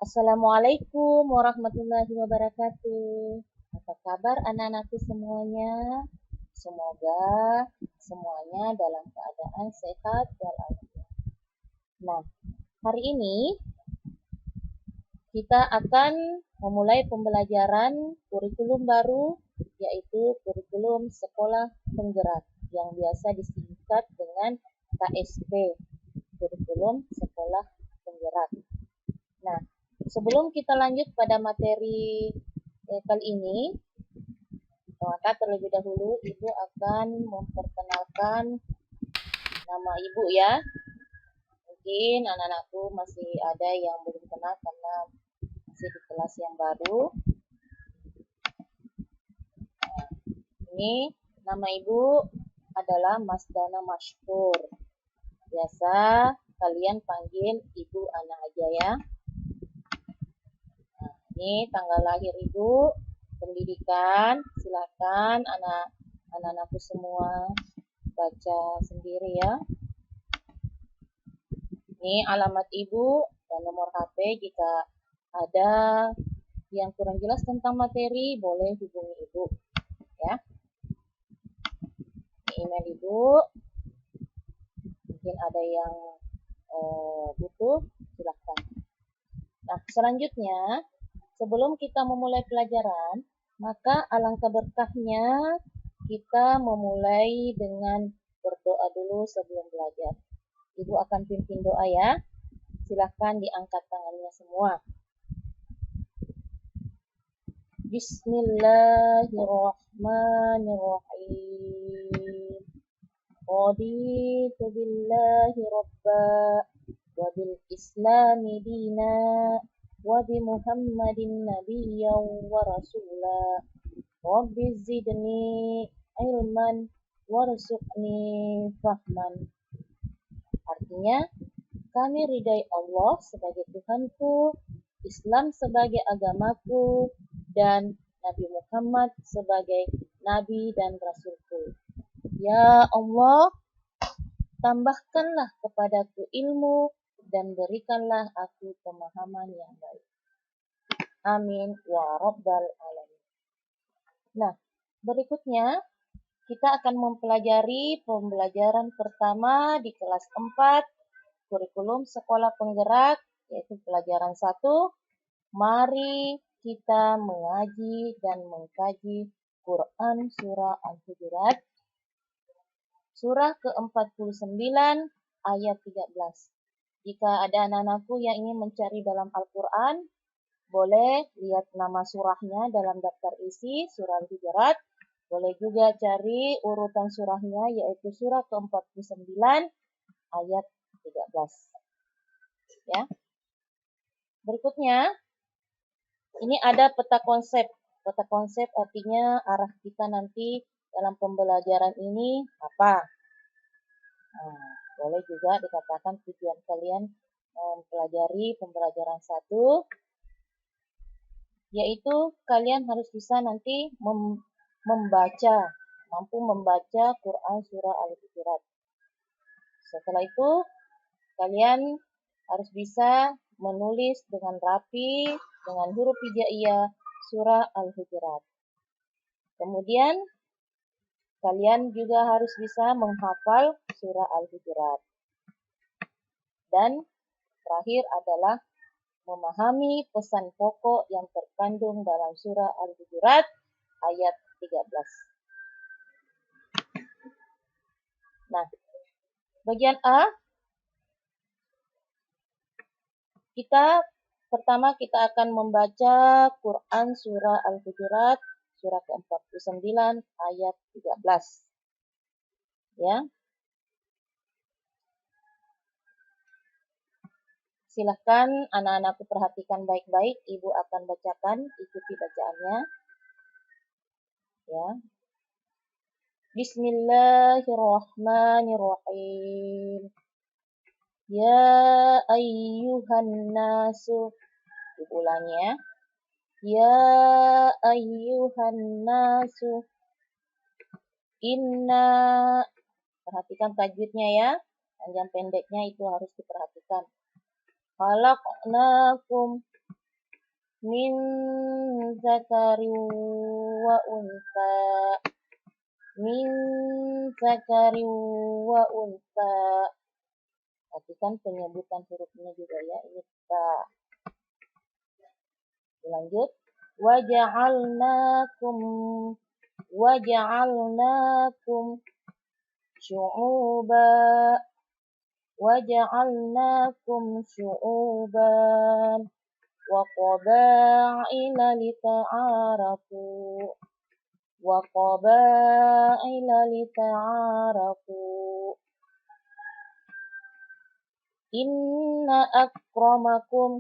Assalamualaikum warahmatullahi wabarakatuh. Apa kabar anak-anakku semuanya? Semoga semuanya dalam keadaan sehat walafiat. Nah, hari ini kita akan memulai pembelajaran kurikulum baru, yaitu kurikulum sekolah penggerak yang biasa disingkat dengan KSP, kurikulum sekolah penggerak. Nah, sebelum kita lanjut pada materi kali ini, maka terlebih dahulu Ibu akan memperkenalkan nama Ibu ya. Mungkin anak-anakku masih ada yang belum kenal karena masih di kelas yang baru. Nah, ini nama Ibu adalah Mas Dana Mashkur. Biasa kalian panggil Ibu Ana aja ya. Nah, ini tanggal lahir Ibu, pendidikan, silakan anak-anakku semua baca sendiri ya. Ini alamat Ibu dan nomor HP. Jika ada yang kurang jelas tentang materi, boleh hubungi Ibu ya. Ini email Ibu. Mungkin ada yang butuh, silakan. Nah, selanjutnya sebelum kita memulai pelajaran, maka alangkah berkahnya kita memulai dengan berdoa dulu sebelum belajar. Ibu akan pimpin doa ya. Silahkan diangkat tangannya semua. Bismillahirrahmanirrahim. Raditu billahi rabba wa bil islami dina wa bi Muhammadin nabiyyan wa rasula. Rabbi zidni ilman warzuqni fahman. Artinya, kami ridai Allah sebagai Tuhanku, Islam sebagai agamaku, dan Nabi Muhammad sebagai Nabi dan Rasulku. Ya Allah, tambahkanlah kepadaku ilmu dan berikanlah aku pemahaman yang baik. Amin ya rabbal alamin. Nah, berikutnya kita akan mempelajari pembelajaran pertama di kelas 4 kurikulum sekolah penggerak, yaitu pelajaran 1. Mari kita mengaji dan mengkaji Quran Surah Al-Hujurat, surah ke-49 ayat 13. Jika ada anak-anakku yang ingin mencari dalam Al-Quran, boleh lihat nama surahnya dalam daftar isi surah Al-Hujurat. Boleh juga cari urutan surahnya, yaitu surah ke-49 ayat 13. Ya. Berikutnya, ini ada peta konsep. Peta konsep artinya arah kita nanti dalam pembelajaran ini apa. Nah, boleh juga dikatakan tujuan kalian mempelajari pembelajaran 1, yaitu kalian harus bisa nanti mampu membaca Quran Surah Al-Hujurat. Setelah itu, kalian harus bisa menulis dengan rapi, dengan huruf hijaiyah Surah Al-Hujurat. Kemudian, kalian juga harus bisa menghafal Surah Al-Hujurat. Dan terakhir adalah memahami pesan pokok yang terkandung dalam Surah Al-Hujurat ayat 13. Nah, bagian A, pertama kita akan membaca Quran Surah Al-Hujurat, surah ke-49 ayat 13. Ya. Silahkan anak-anakku perhatikan baik-baik, Ibu akan bacakan, ikuti bacaannya. Ya. Bismillahirrahmanirrahim. Ya ayyuhan nasu. Ibu ulangi ya. Ya ayyuhan nasu. Inna. Perhatikan tajwidnya ya. Panjang pendeknya itu harus diperhatikan. Khalaqnakum min zakarin wa unsa, min zakarin wa unsa. Perhatikan penyebutan hurufnya juga ya, ini ta. Lanjut, waja'alnakum syu'uban wa qaba'ila lita'arafu. Inna akramakum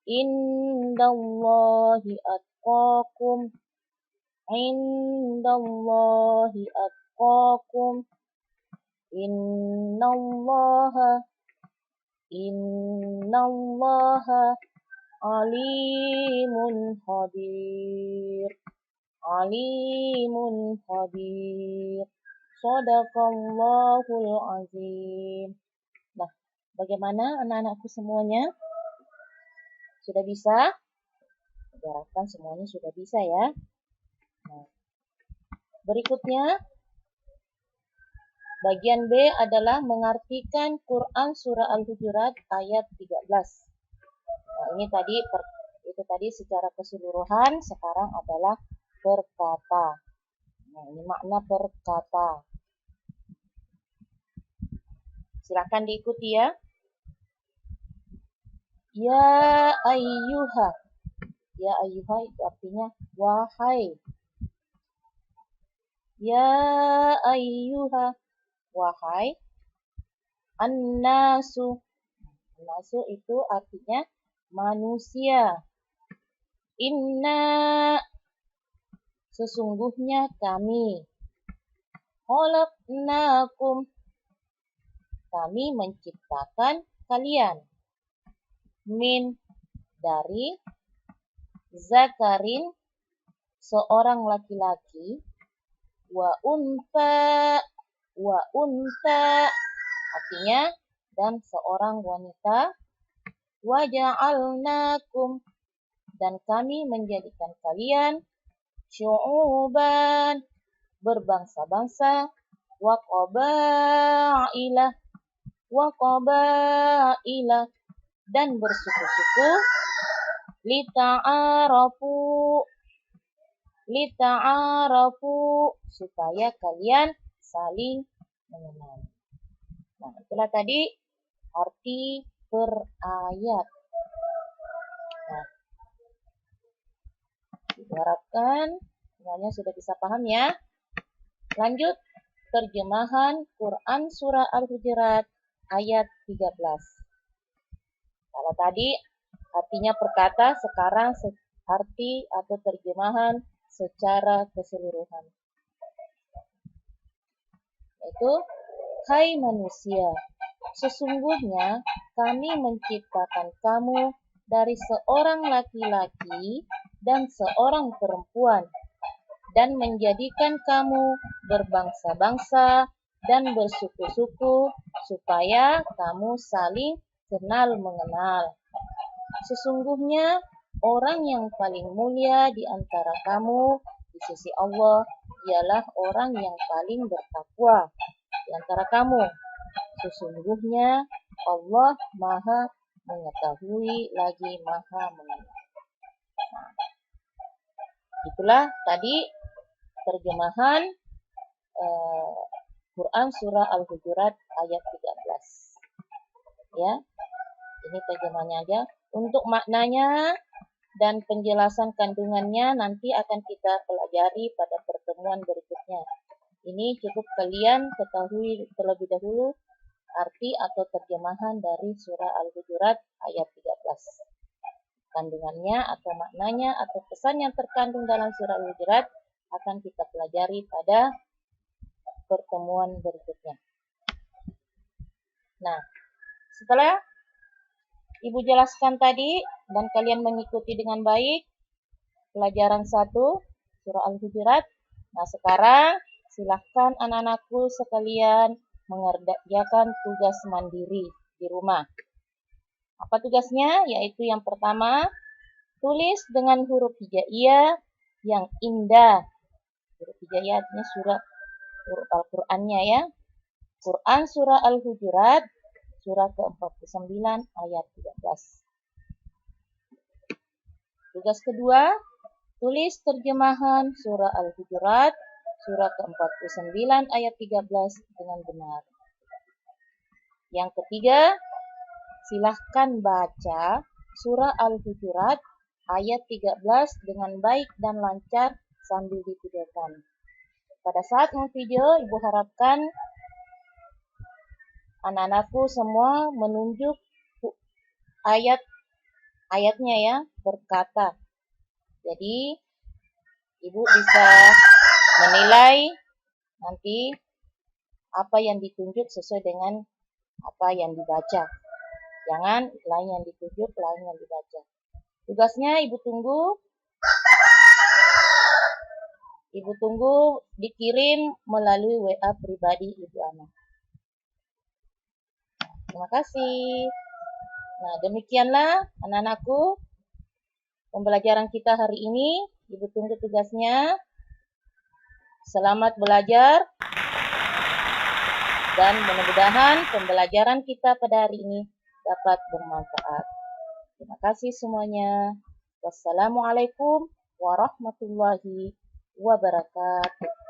indallahi atqakum, indallahi atqakum, innallaha alimun khabir, alimun khabir. Shadaqallahul azim. Nah, bagaimana anak-anakku semuanya? Sudah bisa? Diharapkan semuanya sudah bisa ya. Nah, berikutnya, bagian B adalah mengartikan Quran Surah Al-Hujurat ayat 13. Nah, itu tadi secara keseluruhan, sekarang adalah berkata. Nah, ini makna berkata. Silakan diikuti ya. Ya ayyuha. Ya ayyuha itu artinya wahai. Ya ayyuha, wahai. An-nasu. An-nasu itu artinya manusia. Inna, sesungguhnya kami. Khalaqnakum, kami menciptakan kalian. Min, dari. Zakarin, seorang laki-laki. Wa unsa, artinya dan seorang wanita. Wa ja'alnakum, dan kami menjadikan kalian syu'uban, berbangsa-bangsa. Wa qabaila, dan bersuku-suku. Lita'arafu, supaya kalian saling mengenal. Nah, itulah tadi arti per ayat. Nah, diharapkan semuanya sudah bisa paham ya. Lanjut, terjemahan Quran Surah Al-Hujurat ayat 13. Kalau tadi artinya perkata, sekarang arti atau terjemahan secara keseluruhan. Yaitu, hai manusia, sesungguhnya kami menciptakan kamu dari seorang laki-laki dan seorang perempuan, dan menjadikan kamu berbangsa-bangsa dan bersuku-suku, supaya kamu saling kenal mengenal. Sesungguhnya orang yang paling mulia di antara kamu di sisi Allah ialah orang yang paling bertakwa di antara kamu. Sesungguhnya Allah Maha mengetahui lagi Maha mengenal. Nah, itulah tadi terjemahan Quran Surah Al-Hujurat ayat 13. Ya, ini terjemahannya aja. Untuk maknanya dan penjelasan kandungannya nanti akan kita pelajari pada pertemuan berikutnya. Ini cukup kalian ketahui terlebih dahulu arti atau terjemahan dari surah Al-Hujurat ayat 13. Kandungannya atau maknanya atau pesan yang terkandung dalam surah Al-Hujurat akan kita pelajari pada pertemuan berikutnya. Nah, setelah Ibu jelaskan tadi dan kalian mengikuti dengan baik pelajaran 1 surah Al-Hujurat. Nah, sekarang silahkan anak-anakku sekalian mengerjakan tugas mandiri di rumah. Apa tugasnya? Yaitu yang pertama, tulis dengan huruf hijaiyah yang indah. Huruf hijaiyah artinya huruf Al-Qur'annya ya. Quran surah Al-Hujurat, surah ke-49 ayat 13. Tugas kedua, tulis terjemahan surah Al-Hujurat, surah ke-49 ayat 13 dengan benar. Yang ketiga, silahkan baca surah Al-Hujurat ayat 13 dengan baik dan lancar sambil divideokan. Pada saat memvideo, Ibu harapkan anak-anakku semua menunjuk ayatnya ya, berkata. Jadi, Ibu bisa menilai nanti apa yang ditunjuk sesuai dengan apa yang dibaca. Jangan lain yang ditunjuk, lain yang dibaca. Tugasnya Ibu tunggu dikirim melalui WA pribadi Ibu Ana. Terima kasih. Nah, demikianlah anak-anakku pembelajaran kita hari ini. Ibu tunggu tugasnya. Selamat belajar dan mudah-mudahan pembelajaran kita pada hari ini dapat bermanfaat. Terima kasih semuanya. Wassalamualaikum warahmatullahi wabarakatuh.